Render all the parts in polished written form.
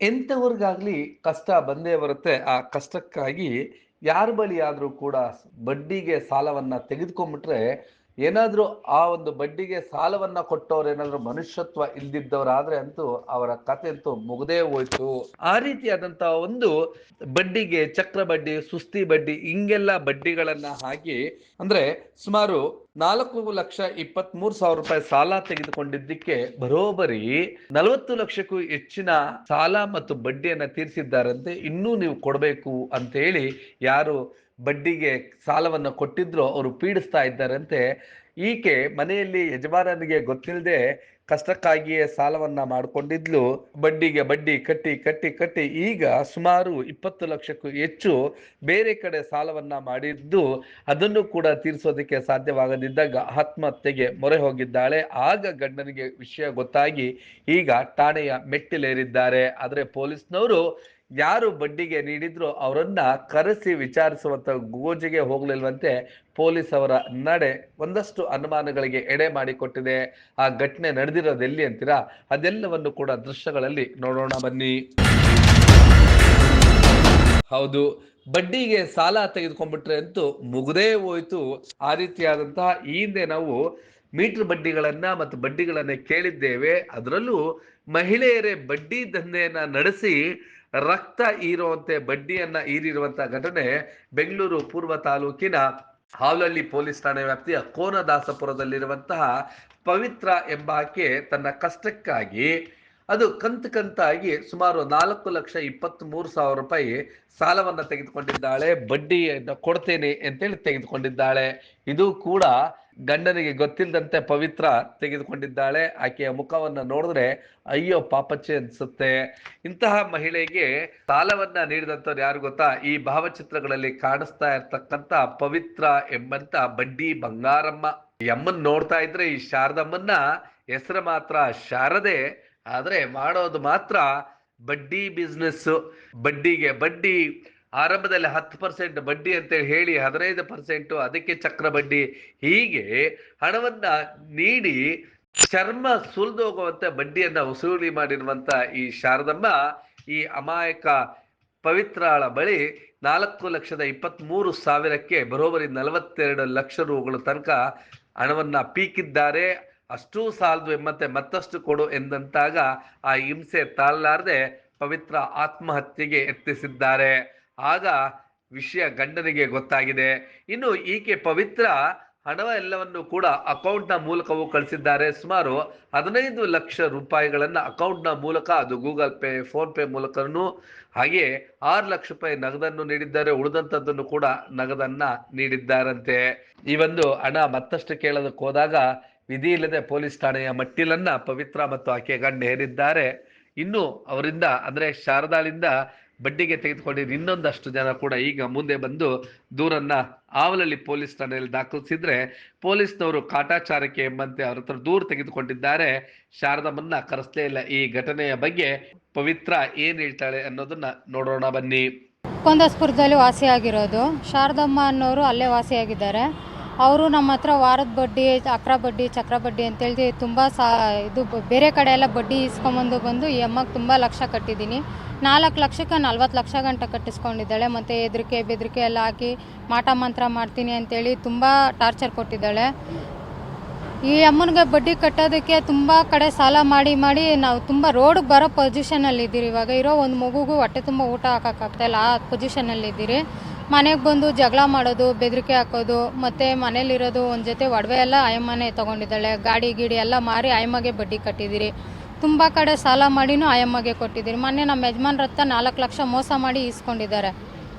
ಎಂಥವ್ರಿಗಾಗ್ಲಿ ಕಷ್ಟ ಬಂದೇ ಬರುತ್ತೆ. ಆ ಕಷ್ಟಕ್ಕಾಗಿ ಯಾರ ಬಳಿ ಆದ್ರೂ ಕೂಡ ಬಡ್ಡಿಗೆ ಸಾಲವನ್ನ ತೆಗೆದುಕೊಂಡ್ಬಿಟ್ರೆ, ಏನಾದ್ರೂ ಆ ಒಂದು ಬಡ್ಡಿಗೆ ಸಾಲವನ್ನ ಕೊಟ್ಟವ್ರೇನಾದ್ರೂ ಮನುಷ್ಯತ್ವ ಇಲ್ದಿದ್ದವರಾದ್ರೆ ಅಂತೂ ಅವರ ಕಥೆ ಅಂತೂ ಮುಗ್ದೇ ಹೋಯ್ತು. ಆ ರೀತಿಯಾದಂತಹ ಒಂದು ಬಡ್ಡಿಗೆ ಚಕ್ರ ಬಡ್ಡಿ, ಸುಸ್ತಿ ಬಡ್ಡಿ ಹಿಂಗೆಲ್ಲ ಬಡ್ಡಿಗಳನ್ನ ಹಾಕಿ ಅಂದ್ರೆ ಸುಮಾರು 4,23,000 ರೂಪಾಯಿ ಸಾಲ ತೆಗೆದುಕೊಂಡಿದ್ದಕ್ಕೆ ಬರೋಬ್ಬರಿ 40 ಲಕ್ಷಕ್ಕೂ ಹೆಚ್ಚಿನ ಸಾಲ ಮತ್ತು ಬಡ್ಡಿಯನ್ನ ತೀರಿಸಿದ್ದಾರಂತೆ. ಇನ್ನೂ ನೀವು ಕೊಡಬೇಕು ಅಂತ ಹೇಳಿ ಯಾರು ಬಡ್ಡಿಗೆ ಸಾಲವನ್ನು ಕೊಟ್ಟಿದ್ರು ಅವರು ಪೀಡಿಸ್ತಾ ಇದ್ದಾರಂತೆ. ಈಕೆ ಮನೆಯಲ್ಲಿ ಯಜಮಾನನಿಗೆ ಗೊತ್ತಿಲ್ಲದೆ ಕಷ್ಟಕ್ಕಾಗಿಯೇ ಸಾಲವನ್ನ ಮಾಡಿಕೊಂಡಿದ್ಲು. ಬಡ್ಡಿಗೆ ಬಡ್ಡಿ ಕಟ್ಟಿ ಕಟ್ಟಿ ಕಟ್ಟಿ ಈಗ ಸುಮಾರು 20 ಲಕ್ಷಕ್ಕೂ ಹೆಚ್ಚು ಬೇರೆ ಕಡೆ ಸಾಲವನ್ನ ಮಾಡಿದ್ದು ಅದನ್ನು ಕೂಡ ತೀರಿಸೋದಕ್ಕೆ ಸಾಧ್ಯವಾಗದಿದ್ದಾಗ ಆತ್ಮಹತ್ಯೆಗೆ ಮೊರೆ ಹೋಗಿದ್ದಾಳೆ. ಆಗ ಗಂಡನಿಗೆ ವಿಷಯ ಗೊತ್ತಾಗಿ ಈಗ ಠಾಣೆಯ ಮೆಟ್ಟಿಲೇರಿದ್ದಾರೆ. ಆದರೆ ಪೊಲೀಸ್ನವರು ಯಾರು ಬಡ್ಡಿಗೆ ನೀಡಿದ್ರು ಅವರನ್ನ ಕರೆಸಿ ವಿಚಾರಿಸುವಂತ ಗೋಜಿಗೆ ಹೋಗ್ಲಿಲ್ವಂತೆ. ಪೊಲೀಸ್ ಅವರ ನಡೆ ಒಂದಷ್ಟು ಅನುಮಾನಗಳಿಗೆ ಎಡೆ ಮಾಡಿಕೊಟ್ಟಿದೆ. ಆ ಘಟನೆ ನಡೆದಿರೋದು ಎಲ್ಲಿ ಅಂತೀರಾ? ಅದೆಲ್ಲವನ್ನು ಕೂಡ ದೃಶ್ಯಗಳಲ್ಲಿ ನೋಡೋಣ ಬನ್ನಿ. ಹೌದು, ಬಡ್ಡಿಗೆ ಸಾಲ ತೆಗೆದುಕೊಂಡ್ಬಿಟ್ರೆ ಅಂತೂ ಮುಗ್ದೇ ಹೋಯ್ತು. ಆ ರೀತಿಯಾದಂತಹ ಈ ಹಿಂದೆ ನಾವು ಮೀಟರ್ ಬಡ್ಡಿಗಳನ್ನ ಮತ್ತು ಬಡ್ಡಿಗಳನ್ನ ಕೇಳಿದ್ದೇವೆ. ಅದರಲ್ಲೂ ಮಹಿಳೆಯರೇ ಬಡ್ಡಿ ದಂಧೆಯನ್ನ ನಡೆಸಿ ರಕ್ತ ಹೀರುವಂತೆ ಬಡ್ಡಿಯನ್ನ ಹೀರಿರುವಂತಹ ಘಟನೆ ಬೆಂಗಳೂರು ಪೂರ್ವ ತಾಲೂಕಿನ ಹಾವಲಹಳ್ಳಿ ಪೊಲೀಸ್ ಠಾಣೆ ವ್ಯಾಪ್ತಿಯ ಕೋನದಾಸಪುರದಲ್ಲಿರುವಂತಹ ಪವಿತ್ರ ಎಂಬಾಕೆ ತನ್ನ ಕಷ್ಟಕ್ಕಾಗಿ ಅದು ಕಂತಾಗಿ ಸುಮಾರು 4,23,000 ರೂಪಾಯಿ ಸಾಲವನ್ನ ತೆಗೆದುಕೊಂಡಿದ್ದಾಳೆ. ಬಡ್ಡಿಯನ್ನು ಕೊಡ್ತೇನೆ ಅಂತೇಳಿ ತೆಗೆದುಕೊಂಡಿದ್ದಾಳೆ. ಇದು ಕೂಡ ಗಂಡನಿಗೆ ಗೊತ್ತಿಲ್ಲದಂತೆ ಪವಿತ್ರ ತೆಗೆದುಕೊಂಡಿದ್ದಾಳೆ. ಆಕೆಯ ಮುಖವನ್ನ ನೋಡಿದ್ರೆ ಅಯ್ಯೋ ಪಾಪಚ್ಚೆ ಅನ್ಸುತ್ತೆ. ಇಂತಹ ಮಹಿಳೆಗೆ ಸಾಲವನ್ನ ನೀಡಿದಂಥವ್ರು ಯಾರು ಗೊತ್ತಾ? ಈ ಭಾವಚಿತ್ರಗಳಲ್ಲಿ ಕಾಣಿಸ್ತಾ ಇರ್ತಕ್ಕಂಥ ಪವಿತ್ರ ಎಂಬಂತ ಬಡ್ಡಿ ಬಂಗಾರಮ್ಮ. ಈ ಅಮ್ಮನ್ ನೋಡ್ತಾ ಇದ್ರೆ ಈ ಶಾರದಮ್ಮನ್ನ ಹೆಸರು ಮಾತ್ರ ಶಾರದೆ, ಆದ್ರೆ ಮಾಡೋದು ಮಾತ್ರ ಬಡ್ಡಿ ಬಿಸ್ನೆಸ್. ಬಡ್ಡಿಗೆ ಬಡ್ಡಿ, ಆರಂಭದಲ್ಲಿ 10% ಬಡ್ಡಿ ಅಂತ ಹೇಳಿ 15% ಅದಕ್ಕೆ ಚಕ್ರ ಬಡ್ಡಿ, ಹೀಗೆ ಹಣವನ್ನ ನೀಡಿ ಚರ್ಮ ಸುಲಿದೋಗುವಂತೆ ಬಡ್ಡಿಯನ್ನ ವಸೂಲಿ ಮಾಡಿರುವಂತ ಈ ಶಾರದಮ್ಮ ಈ ಅಮಾಯಕ ಪವಿತ್ರಳ ಬಳಿ 4,23,000ಕ್ಕೆ ಬರೋಬ್ಬರಿ 42 ಲಕ್ಷ ರೂಗಳ ತನಕ ಹಣವನ್ನ ಪೀಕಿದ್ದಾರೆ. ಅಷ್ಟೂ ಸಾಲದು ಎಂಬಂತೆ ಮತ್ತಷ್ಟು ಕೊಡು ಎಂದಂತಾಗ ಆ ಹಿಂಸೆ ತಾಳಲಾರದೆ ಪವಿತ್ರ ಆತ್ಮಹತ್ಯೆಗೆ ಯತ್ನಿಸಿದ್ದಾರೆ. ಆಗ ವಿಷಯ ಗಂಡನಿಗೆ ಗೊತ್ತಾಗಿದೆ. ಇನ್ನು ಈಕೆ ಪವಿತ್ರ ಹಣ ಎಲ್ಲವನ್ನು ಕೂಡ ಅಕೌಂಟ್ನ ಮೂಲಕವೂ ಕಳಿಸಿದ್ದಾರೆ. ಸುಮಾರು 15 ಲಕ್ಷ ರೂಪಾಯಿಗಳನ್ನ ಅಕೌಂಟ್ನ ಮೂಲಕ, ಅದು ಗೂಗಲ್ ಪೇ, ಫೋನ್ ಪೇ ಮೂಲಕನೂ, ಹಾಗೆ 6 ಲಕ್ಷ ರೂಪಾಯಿ ನಗದನ್ನು ನೀಡಿದ್ದಾರೆ. ಉಳಿದಂಥದ್ದನ್ನು ಕೂಡ ನಗದನ್ನ ನೀಡಿದ್ದಾರಂತೆ. ಈ ಒಂದು ಹಣ ಮತ್ತಷ್ಟು ಕೇಳೋದಕ್ಕೆ ಹೋದಾಗ ವಿಧಿ ಇಲ್ಲದೆ ಪೊಲೀಸ್ ಠಾಣೆಯ ಮಟ್ಟಿಲನ್ನ ಪವಿತ್ರ ಮತ್ತು ಆಕೆ ಗಂಡ ಹೇರಿದ್ದಾರೆ. ಇನ್ನು ಅವರಿಂದ ಅಂದ್ರೆ ಶಾರದಾಳಿಂದ ಬಡ್ಡಿಗೆ ತೆಗೆದುಕೊಂಡಿದ್ದು ಇನ್ನೊಂದಷ್ಟು ಜನ ಕೂಡ ಈಗ ಮುಂದೆ ಬಂದು ದೂರನ್ನ ಆವಲಹಳ್ಳಿ ಪೊಲೀಸ್ ಠಾಣೆಯಲ್ಲಿ ದಾಖಲಿಸಿದ್ರೆ ಪೊಲೀಸ್ನವರು ಕಾಟಾಚಾರಕ್ಕೆ ಎಂಬಂತೆ ಅವ್ರ ಹತ್ರ ದೂರು ತೆಗೆದುಕೊಂಡಿದ್ದಾರೆ. ಶಾರದಮ್ಮನ್ನ ಕರೆಸಲೇ ಇಲ್ಲ. ಈ ಘಟನೆಯ ಬಗ್ಗೆ ಪವಿತ್ರ ಏನ್ ಹೇಳ್ತಾಳೆ ಅನ್ನೋದನ್ನ ನೋಡೋಣ ಬನ್ನಿ. ಕೊಂದಾಸ್ಪುರದಲ್ಲಿ ವಾಸಿಯಾಗಿರೋದು ಶಾರದಮ್ಮ ಅನ್ನೋರು ಅಲ್ಲೇ ವಾಸಿಯಾಗಿದ್ದಾರೆ. ಅವರು ನಮ್ಮ ಹತ್ರ ವಾರದ ಬಡ್ಡಿ, ಅಕ್ರ ಬಡ್ಡಿ, ಚಕ್ರ ಬಡ್ಡಿ ಅಂತೇಳಿ ತುಂಬ ಇದು ಬೇರೆ ಕಡೆ ಎಲ್ಲ ಬಡ್ಡಿ ಇಸ್ಕೊಂಬಂದು ಈ ಅಮ್ಮಗೆ ತುಂಬ ಲಕ್ಷ ಕಟ್ಟಿದ್ದೀನಿ. 4 ಲಕ್ಷಕ್ಕೆ 40 ಲಕ್ಷ ಗಂಟೆ ಕಟ್ಟಿಸ್ಕೊಂಡಿದ್ದಾಳೆ. ಮತ್ತು ಹೆದರಿಕೆ ಬೆದರಿಕೆ ಎಲ್ಲ ಹಾಕಿ ಮಾಟ ಮಂತ್ರ ಮಾಡ್ತೀನಿ ಅಂತೇಳಿ ತುಂಬ ಟಾರ್ಚರ್ ಕೊಟ್ಟಿದ್ದಾಳೆ. ಈ ಅಮ್ಮನಿಗೆ ಬಡ್ಡಿ ಕಟ್ಟೋದಕ್ಕೆ ತುಂಬ ಕಡೆ ಸಾಲ ಮಾಡಿ ನಾವು ತುಂಬ ರೋಡಿಗೆ ಬರೋ ಪೊಸಿಷನಲ್ಲಿದ್ದೀರಿ. ಇವಾಗ ಇರೋ ಒಂದು ಮಗುಗೂ ಹೊಟ್ಟೆ ತುಂಬ ಊಟ ಹಾಕೋಕ್ಕಾಗ್ತಾಯಿಲ್ಲ, ಆ ಪೊಸಿಷನಲ್ಲಿದ್ದೀರಿ. ಮನೆಗೆ ಬಂದು ಜಗಳ ಮಾಡೋದು, ಬೆದರಿಕೆ ಹಾಕೋದು, ಮತ್ತು ಮನೇಲಿರೋದು ಒಂದು ಜೊತೆ ಒಡವೆ ಎಲ್ಲ ಆಯಮ್ಮನೇ ತೊಗೊಂಡಿದ್ದಾಳೆ. ಗಾಡಿ ಗೀಡಿ ಎಲ್ಲ ಮಾರಿ ಆಯಮ್ಮಗೆ ಬಡ್ಡಿ ಕಟ್ಟಿದ್ದೀರಿ. ತುಂಬ ಕಡೆ ಸಾಲ ಮಾಡಿನೂ ಆಯಮ್ಮಗೆ ಕೊಟ್ಟಿದ್ದೀರಿ. ಮೊನ್ನೆ ನಮ್ಮ ಯಜಮಾನ್ರ ಹತ್ರ 4 ಲಕ್ಷ ಮೋಸ ಮಾಡಿ ಇಸ್ಕೊಂಡಿದ್ದಾರೆ.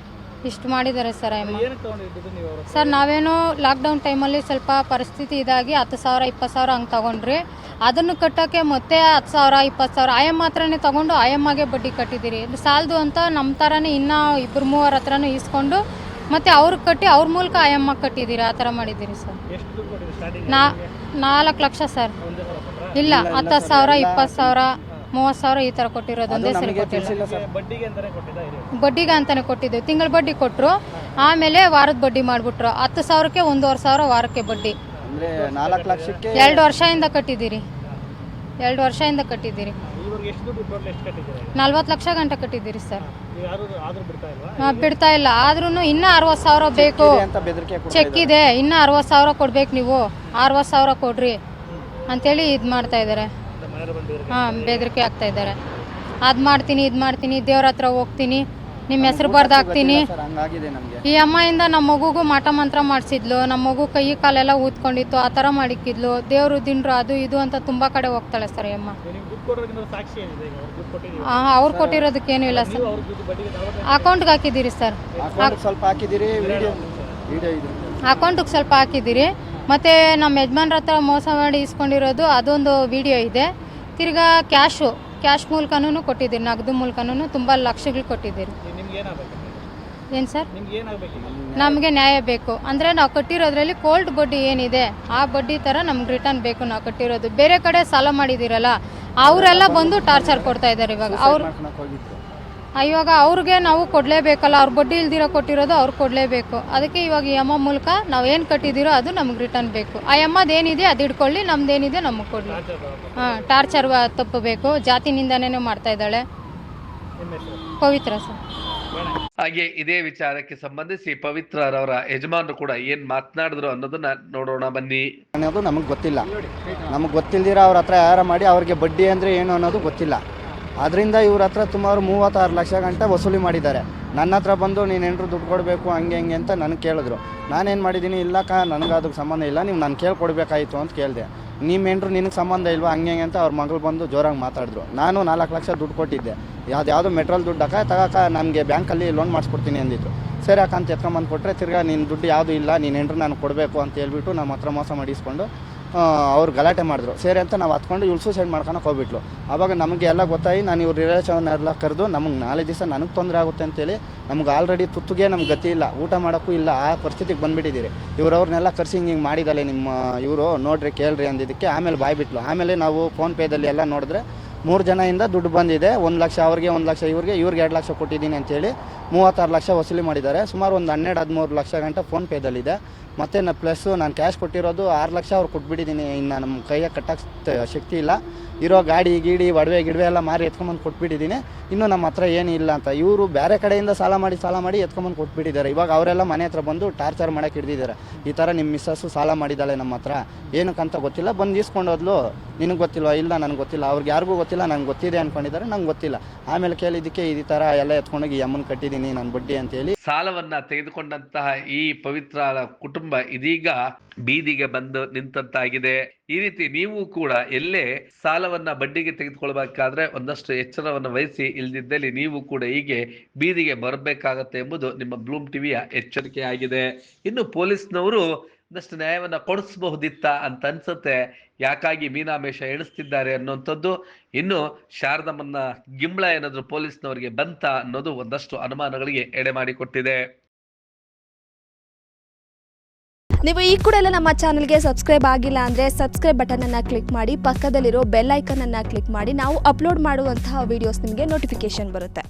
ಇಷ್ಟು ಮಾಡಿದ್ದಾರೆ ಸರ್ ಆಯಮ್ಮ. ಸರ್ ನಾವೇನು ಲಾಕ್ಡೌನ್ ಟೈಮಲ್ಲಿ ಸ್ವಲ್ಪ ಪರಿಸ್ಥಿತಿ ಇದಾಗಿ 10,000 20,000 ಹಂಗೆ ತೊಗೊಂಡ್ರಿ. ಅದನ್ನು ಕಟ್ಟೋಕ್ಕೆ ಮತ್ತೆ 10,000 20,000 ಆಯಮ್ಮ ಹತ್ರನೇ ತೊಗೊಂಡು ಆಯಮ್ಮಗೆ ಬಡ್ಡಿ ಕಟ್ಟಿದ್ದೀರಿ. ಸಾಲದು ಅಂತ ನಮ್ಮ ಥರನೇ ಇನ್ನೂ 2-3 ಹತ್ರನೂ ಇಸ್ಕೊಂಡು ಮತ್ತು ಅವ್ರಿಗೆ ಕಟ್ಟಿ ಅವ್ರ ಮೂಲಕ ಆಯಮ್ಮ ಕಟ್ಟಿದ್ದೀರಿ. ಆ ಥರ ಮಾಡಿದ್ದೀರಿ ಸರ್. 4 ಲಕ್ಷ ಸರ್. ಇಲ್ಲ 10,000 20,000 30,000 ಈ ಥರ ಕೊಟ್ಟಿರೋದು ಒಂದೇ ಸರಿ ಕೊಟ್ಟಿಲ್ಲ. ಬಡ್ಡಿಗೆ ಅಂತಲೇ ಕೊಟ್ಟಿದ್ದು. ತಿಂಗಳ ಬಡ್ಡಿ ಕೊಟ್ಟರು, ಆಮೇಲೆ ವಾರದ ಬಡ್ಡಿ ಮಾಡಿಬಿಟ್ರು. 10,000ಕ್ಕೆ 1,500 ವಾರಕ್ಕೆ ಬಡ್ಡಿ. 4 ಲಕ್ಷಕ್ಕೆ 2 ವರ್ಷದಿಂದ ಕಟ್ಟಿದ್ದೀರಿ. 2 ವರ್ಷದಿಂದ ಕಟ್ಟಿದ್ದೀರಿ. ಅವ್ರಿಗೆ ಎಷ್ಟು ದುಡ್ಡು ಟೋಟಲ್ ಎಷ್ಟು ಕಟ್ಟಿದ್ದೀರಾ? 40 ಲಕ್ಷ ಗಂಟೆ ಕಟ್ಟಿದ್ದೀರಿ ಸರ್. ನೀವು ಯಾರು ಆದರೂ ಬಿಡ್ತಾ ಇಲ್ವಾ? ಬಿಡ್ತಾ ಇಲ್ಲ. ಆದ್ರೂ ಇನ್ನೂ 60,000 ಬೇಕು, ಚೆಕ್ ಇದೆ, ಇನ್ನೂ 60,000 ಕೊಡ್ಬೇಕು, ನೀವು 60,000 ಕೊಡ್ರಿ ಅಂತೇಳಿ ಇದು ಮಾಡ್ತಾ ಇದ್ದಾರೆ. ಬೆದರಿಕೆ ಆಗ್ತಾ ಇದ್ದಾರೆ. ಅದು ಮಾಡ್ತೀನಿ, ಇದು ಮಾಡ್ತೀನಿ, ದೇವ್ರ ಹತ್ರ ಹೋಗ್ತೀನಿ, ನಿಮ್ಮ ಹೆಸರು ಬರ್ದಾಕ್ತೀನಿ. ಈ ಅಮ್ಮಾಯಿಂದ ನಮ್ಮ ಮಗುಗೂ ಮಾಟ ಮಂತ್ರ ಮಾಡಿಸಿದ್ಲು, ನಮ್ಮ ಮಗು ಕೈ ಕಾಲೆಲ್ಲ ಊದ್ಕೊಂಡಿತ್ತು, ಆ ಥರ ಮಾಡಿಕ್ಕಿದ್ಲು. ದೇವರು ದಿಂಡ್ರು ಅದು ಇದು ಅಂತ ತುಂಬ ಕಡೆ ಹೋಗ್ತಾಳೆ ಸರ್ ಈ ಅಮ್ಮ. ಅವ್ರು ಕೊಟ್ಟಿರೋದಕ್ಕೇನು ಇಲ್ಲ ಸರ್. ಅಕೌಂಟ್ಗೆ ಹಾಕಿದ್ದೀರಿ ಸರ್, ಅಕೌಂಟಿಗೆ ಸ್ವಲ್ಪ ಹಾಕಿದ್ದೀರಿ. ಮತ್ತು ನಮ್ಮ ಯಜಮಾನ್ರ ಹತ್ರ ಮೋಸ ಮಾಡಿ ಇಸ್ಕೊಂಡಿರೋದು ಅದೊಂದು ವಿಡಿಯೋ ಇದೆ. ತಿರ್ಗಾ ಕ್ಯಾಶ್ ಮೂಲಕನೂ ಕೊಟ್ಟಿದ್ದೀರಿ, ನಗದು ಮೂಲಕನೂ ತುಂಬ ಲಕ್ಷಗಳು ಕೊಟ್ಟಿದ್ದೀರಿ. ಏನು ಸರ್? ನಮಗೆ ನ್ಯಾಯ ಬೇಕು. ಅಂದರೆ ನಾವು ಕಟ್ಟಿರೋದ್ರಲ್ಲಿ ಕೋಲ್ಡ್ ಬಡ್ಡಿ ಏನಿದೆ ಆ ಬಡ್ಡಿ ಥರ ನಮ್ಗೆ ರಿಟರ್ನ್ ಬೇಕು. ನಾವು ಕಟ್ಟಿರೋದು ಬೇರೆ ಕಡೆ ಸಾಲ ಮಾಡಿದ್ದೀರಲ್ಲ, ಅವರೆಲ್ಲ ಬಂದು ಟಾರ್ಚರ್ ಕೊಡ್ತಾ ಇದ್ದಾರೆ ಇವಾಗ ಅವ್ರಿಗೆ ನಾವು ಕೊಡಲೇಬೇಕಲ್ಲ, ಅವ್ರು ಬಡ್ಡಿ ಇಲ್ದಿರೋ ಕೊಟ್ಟಿರೋದು ಅವ್ರು ಕೊಡಲೇಬೇಕು. ಅದಕ್ಕೆ ಇವಾಗ ಈ ಅಮ್ಮ ಮೂಲಕ ನಾವು ಏನು ಕಟ್ಟಿದ್ದೀರೋ ಅದು ನಮ್ಗೆ ರಿಟರ್ನ್ ಬೇಕು. ಆ ಅಮ್ಮದೇನಿದೆ ಅದು ಇಟ್ಕೊಳ್ಳಿ, ನಮ್ದೇನಿದೆ ನಮಗೆ ಕೊಡಲಿ. ಟಾರ್ಚರ್ ತಪ್ಪಬೇಕು. ಜಾತಿನಿಂದನೇ ಮಾಡ್ತಾ ಇದ್ದಾಳೆ. ಪವಿತ್ರ ಸರ್. ಹಾಗೆ ಇದೇ ವಿಚಾರಕ್ಕೆ ಸಂಬಂಧಿಸಿ ಪವಿತ್ರರವರ ಯಜಮಾನರು ಕೂಡ ಏನ್ ಮಾತನಾಡಿದ್ರು ಅನ್ನೋದನ್ನ ನೋಡೋಣ ಬನ್ನಿ. ಅನ್ನೋದು ನಮಗೆ ಗೊತ್ತಿಲ್ಲ. ನಮಗೆ ಗೊತ್ತಿಲ್ದಿರ ಅವ್ರ ಹತ್ರ ಯಾರ ಮಾಡಿ ಅವ್ರಿಗೆ ಬಡ್ಡಿ ಅಂದರೆ ಏನು ಅನ್ನೋದು ಗೊತ್ತಿಲ್ಲ. ಅದರಿಂದ ಇವ್ರ ಹತ್ರ ಸುಮಾರು 36 ಲಕ್ಷ ಗಂಟೆ ವಸೂಲಿ ಮಾಡಿದ್ದಾರೆ. ನನ್ನ ಹತ್ರ ಬಂದು ನೀನು ಏನಾದ್ರು ದುಡ್ಡು ಕೊಡಬೇಕು ಹಂಗೆ ಹಿಂಗೆ ಅಂತ ನನಗೆ ಕೇಳಿದ್ರು. ನಾನೇನು ಮಾಡಿದ್ದೀನಿ, ಇಲ್ಲಕ್ಕ ನನಗೆ ಅದಕ್ಕೆ ಸಂಬಂಧ ಇಲ್ಲ, ನೀವು ನಾನು ಕೇಳ್ಕೊಡ್ಬೇಕಾಯಿತು ಅಂತ ಕೇಳಿದೆ. ನೀವೇನ್ರು ನಿನಗೆ ಸಂಬಂಧ ಇಲ್ವಾ ಹಂಗೆ ಅಂತ ಅವ್ರ ಮಗಳು ಬಂದು ಜೋರಾಗಿ ಮಾತಾಡಿದ್ರು. ನಾನು 4 ಲಕ್ಷ ದುಡ್ಡು ಕೊಟ್ಟಿದ್ದೆ, ಯಾವುದೋ ಮೆಟ್ರೋಲ್ ದುಡ್ಡು ತಗೋಕ ನನಗೆ ಬ್ಯಾಂಕಲ್ಲಿ ಲೋನ್ ಮಾಡಿಸ್ಕೊಡ್ತೀನಿ ಅಂದಿತ್ತು. ಸರಿ ಅಕ್ಕ ಅಂತ ಎತ್ಕೊಂಬಂದು ಕೊಟ್ಟರೆ ತಿರ್ಗಾ ನಿನ್ನ ದುಡ್ಡು ಯಾವುದೂ ಇಲ್ಲ, ನೀನೇನ್ರು ನಾನು ಕೊಡಬೇಕು ಅಂತ ಹೇಳ್ಬಿಟ್ಟು ನಮ್ಮ ಹತ್ರ ಮೋಸ ಮಾಡಿಸ್ಕೊಂಡು ಅವ್ರು ಗಲಾಟೆ ಮಾಡಿದ್ರು. ಸರಿ ಅಂತ ನಾವು ಹತ್ಕೊಂಡು ಇವ್ಳು ಸೂಸೈಡ್ ಮಾಡ್ಕೊಳಕ್ಕೆ ಹೋಗ್ಬಿಟ್ಲು. ಆವಾಗ ನಮಗೆ ಎಲ್ಲ ಗೊತ್ತಾಗಿ ನಾನು ಇವ್ರ ರಿಲೇಷನ್ನೆಲ್ಲ ಕರೆದು ನಮಗೆ 4 ದಿವಸ ನನಗೆ ತೊಂದರೆ ಆಗುತ್ತೆ ಅಂತೇಳಿ ನಮ್ಗೆ ಆಲ್ರೆಡಿ ತುತ್ತಿಗೆ ನಮ್ಗೆ ಗತಿ ಇಲ್ಲ, ಊಟ ಮಾಡೋಕ್ಕೂ ಇಲ್ಲ, ಆ ಪರಿಸ್ಥಿತಿಗೆ ಬಂದುಬಿಟ್ಟಿದ್ದೀರಿ. ಇವ್ರವ್ರನ್ನೆಲ್ಲ ಕರ್ಸಿ ಹಿಂಗೆ ಮಾಡಿದಾಳೆ ನಿಮ್ಮ ಇವರು ನೋಡ್ರಿ ಕೇಳ್ರಿ ಅಂದಿದ್ದಕ್ಕೆ ಆಮೇಲೆ ಬಾಯ್ಬಿಟ್ಲು. ಆಮೇಲೆ ನಾವು ಫೋನ್ಪೇದಲ್ಲಿ ಎಲ್ಲ ನೋಡಿದ್ರೆ 3 ಜನದಿಂದ ದುಡ್ಡು ಬಂದಿದೆ. 1 ಲಕ್ಷ ಅವ್ರಿಗೆ, 1 ಲಕ್ಷ ಇವ್ರಿಗೆ 2 ಲಕ್ಷ ಕೊಟ್ಟಿದ್ದೀನಿ ಅಂತೇಳಿ 36 ಲಕ್ಷ ವಸೂಲಿ ಮಾಡಿದ್ದಾರೆ. ಸುಮಾರು ಒಂದು 12-13 ಲಕ್ಷ ಗಂಟೆ ಫೋನ್ಪೇದಲ್ಲಿದೆ. ಮತ್ತು ಪ್ಲಸ್ಸು ನಾನು ಕ್ಯಾಶ್ ಕೊಟ್ಟಿರೋದು 6 ಲಕ್ಷ ಅವ್ರು ಕೊಟ್ಬಿಟ್ಟಿದ್ದೀನಿ. ಇನ್ನು ನಮ್ಮ ಕೈಯಾಗ ಕಟ್ಟಕ್ಕೆ ಶಕ್ತಿ ಇಲ್ಲ. ಇರೋ ಗಾಡಿ ಗೀಡಿ ಒಡವೆ ಗಿಡವೆ ಎಲ್ಲ ಮಾರಿ ಎತ್ಕೊಂಬಂದು ಕೊಟ್ಬಿಟ್ಟಿದ್ದೀನಿ. ಇನ್ನೂ ನಮ್ಮ ಹತ್ರ ಏನೂ ಇಲ್ಲ ಅಂತ ಇವರು ಬೇರೆ ಕಡೆಯಿಂದ ಸಾಲ ಮಾಡಿ ಎತ್ಕೊಂಬಂದು ಕೊಟ್ಬಿಟ್ಟಿದ್ದಾರೆ. ಇವಾಗ ಅವರೆಲ್ಲ ಮನೆ ಹತ್ರ ಬಂದು ಟಾರ್ಚರ್ ಮಾಡೋಕ್ಕೆ ಹಿಡಿದಿದ್ದಾರೆ. ಈ ಥರ ನಿಮ್ಮ ಮಿಸ್ಸಸ್ಸು ಸಾಲ ಮಾಡಿದ್ದಾಳೆ ನಮ್ಮ ಹತ್ರ, ಏನಕ್ಕಂತ ಗೊತ್ತಿಲ್ಲ, ಬಂದು ಈಸ್ಕೊಂಡೋದ್ಲು. ನಿನಗೆ ಗೊತ್ತಿಲ್ವಾ? ಇಲ್ಲ ನನಗೆ ಗೊತ್ತಿಲ್ಲ. ಅವ್ರಿಗೆ ಯಾರಿಗೂ ಗೊತ್ತಿಲ್ಲ, ನಂಗೆ ಗೊತ್ತಿದೆ ಅಂದ್ಕೊಂಡಿದ್ದಾರೆ, ನಂಗೆ ಗೊತ್ತಿಲ್ಲ. ಆಮೇಲೆ ಕೇಳಿದ್ದಕ್ಕೆ ಈ ಥರ ಎಲ್ಲ ಎತ್ಕೊಂಡೋಗಿ ಅಮ್ಮನ ಕಟ್ಟಿದ್ದೀನಿ ನಾನು ಬಡ್ಡಿ ಅಂತೇಳಿ. ಸಾಲವನ್ನ ತೆಗೆದುಕೊಂಡಂತಹ ಈ ಪವಿತ್ರ ಕುಟುಂಬ ಇದೀಗ ಬೀದಿಗೆ ಬಂದು ನಿಂತಂತಾಗಿದೆ. ಈ ರೀತಿ ನೀವು ಕೂಡ ಎಲ್ಲೇ ಸಾಲವನ್ನ ಬಡ್ಡಿಗೆ ತೆಗೆದುಕೊಳ್ಬೇಕಾದ್ರೆ ಒಂದಷ್ಟು ಎಚ್ಚರವನ್ನು ವಹಿಸಿ, ಇಲ್ದಿದ್ದಲ್ಲಿ ನೀವು ಕೂಡ ಹೀಗೆ ಬೀದಿಗೆ ಬರಬೇಕಾಗತ್ತೆ ಎಂಬುದು ನಿಮ್ಮ ಬ್ಲೂಮ್ ಟಿವಿಯ ಎಚ್ಚರಿಕೆ ಆಗಿದೆ. ಇನ್ನು ಪೊಲೀಸ್ನವರು ಒಂದಷ್ಟು ನ್ಯಾಯವನ್ನ ಕೊಡಿಸಬಹುದಿತ್ತ ಅಂತ ಅನ್ಸುತ್ತೆ. ಯಾಕಾಗಿ ಮೀನಾಮೇಷ ಎಣಿಸ್ತಿದ್ದಾರೆ ಅನ್ನುವಂಥದ್ದು. ಇನ್ನು ಶಾರದಮ್ಮನ್ನ ಗಿಂಬಳ ಏನಾದ್ರು ಪೊಲೀಸ್ನವರಿಗೆ ಬಂತ ಅನ್ನೋದು ಒಂದಷ್ಟು ಅನುಮಾನಗಳಿಗೆ ಎಡೆ ಮಾಡಿಕೊಟ್ಟಿದೆ. ನೀವು ಈ ಕೂಡ ಎಲ್ಲ ನಮ್ಮ ಚಾನಲ್ಗೆ ಸಬ್ಸ್ಕ್ರೈಬ್ ಆಗಿಲ್ಲ ಅಂದರೆ ಸಬ್ಸ್ಕ್ರೈಬ್ ಬಟನನ್ನು ಕ್ಲಿಕ್ ಮಾಡಿ, ಪಕ್ಕದಲ್ಲಿರೋ ಬೆಲ್ ಐಕನನ್ನು ಕ್ಲಿಕ್ ಮಾಡಿ. ನಾವು ಅಪ್ಲೋಡ್ ಮಾಡುವಂತಹ ವೀಡಿಯೋಸ್ ನಿಮಗೆ ನೋಟಿಫಿಕೇಶನ್ ಬರುತ್ತೆ.